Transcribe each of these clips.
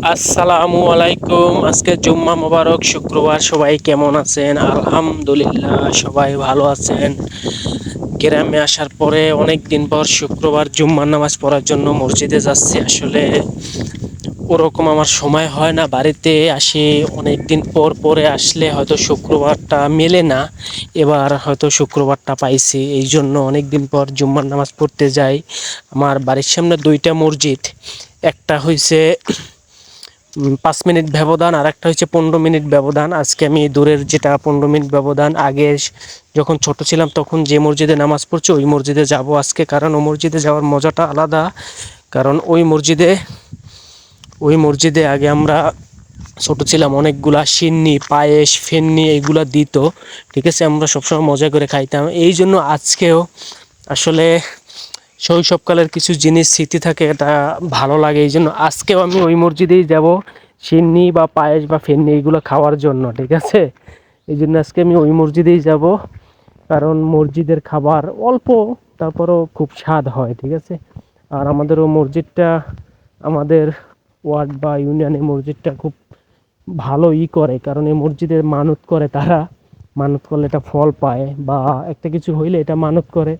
আসসালামু আলাইকুম। আজকে জুম্মা মোবারক, শুক্রবার। সবাই কেমন আছেন? আলহামদুলিল্লাহ সবাই ভালো আছেন। গ্রামে আসার পরে অনেক দিন পর শুক্রবার জুম্মার নামাজ পড়ার জন্য মসজিদে যাচ্ছি। আসলে ওরকম আমার সময় হয় না, বাড়িতে আসি অনেক দিন পর। পরে আসলে হয়তো শুক্রবারটা মেলে না, এবার হয়তো শুক্রবারটা পাইছি, এই জন্য অনেক দিন পর জুম্মার নামাজ পড়তে যাই। আমার বাড়ির সামনে দুইটা মসজিদ, একটা হইছে 5 মিনিট ব্যবধান, আর একটা হচ্ছে 15 মিনিট ব্যবধান। আজকে আমি দূরের যেটা 15 মিনিট ব্যবধান, আগে যখন ছোট ছিলাম তখন যে মসজিদে নামাজ পড়ছি ওই মসজিদে যাব আজকে। কারণ ওই মসজিদে যাওয়ার মজাটা আলাদা। কারণ ওই মসজিদে আগে আমরা ছোট ছিলাম, অনেকগুলা সিন্নি, পায়েস, ফেন্নি এগুলা দিত। ঠিক আছে, আমরা সবসময় মজা করে খাইতাম। এই জন্য আজকেও আসলে শৈশবকালের কিছু জিনিস স্মৃতি থাকে, এটা ভালো লাগে। এই জন্য আজকেও আমি ওই মসজিদেই যাব সিন্নি বা পায়েস বা ফেন্নি এগুলো খাওয়ার জন্য। ঠিক আছে, এই জন্য আজকে আমি ওই মসজিদেই যাব। কারণ মসজিদের খাবার অল্প, তারপরেও খুব স্বাদ হয়। ঠিক আছে, আর আমাদের ও মসজিদটা, আমাদের ওয়ার্ড বা ইউনিয়নের মসজিদটা খুব ভালো করে। কারণ এই মসজিদের মানত করে তারা, মানত করলে এটা ফল পায়, বা একটা কিছু হইলে এটা মানত করে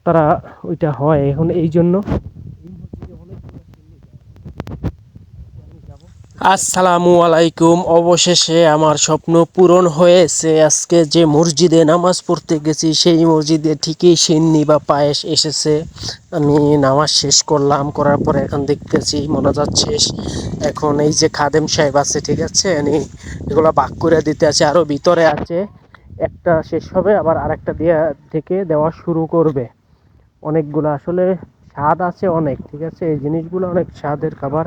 তারা, ওইটা হয়। এখন এই জন্য আসসালামু আলাইকুম। অবশেষে আমার স্বপ্ন পূরণ হয়েছে। আজকে যে মসজিদে নামাজ পড়তে গেছি সেই মসজিদে ঠিকই সিন্নি বা পায়েস এসেছে। আমি নামাজ শেষ করলাম, করার পরে এখন দেখতেছি মোনাজাত শেষ। এখন এই যে খাদেম সাহেব আছে, ঠিক আছে, উনি এগুলো ভাগ করে দিতে আছে, আরও ভিতরে আছে। একটা শেষ হবে, আবার আরেকটা দেওয়া শুরু করবে। অনেকগুলো আসলে স্বাদ আছে অনেক। ঠিক আছে, এই জিনিসগুলো অনেক স্বাদের খাবার।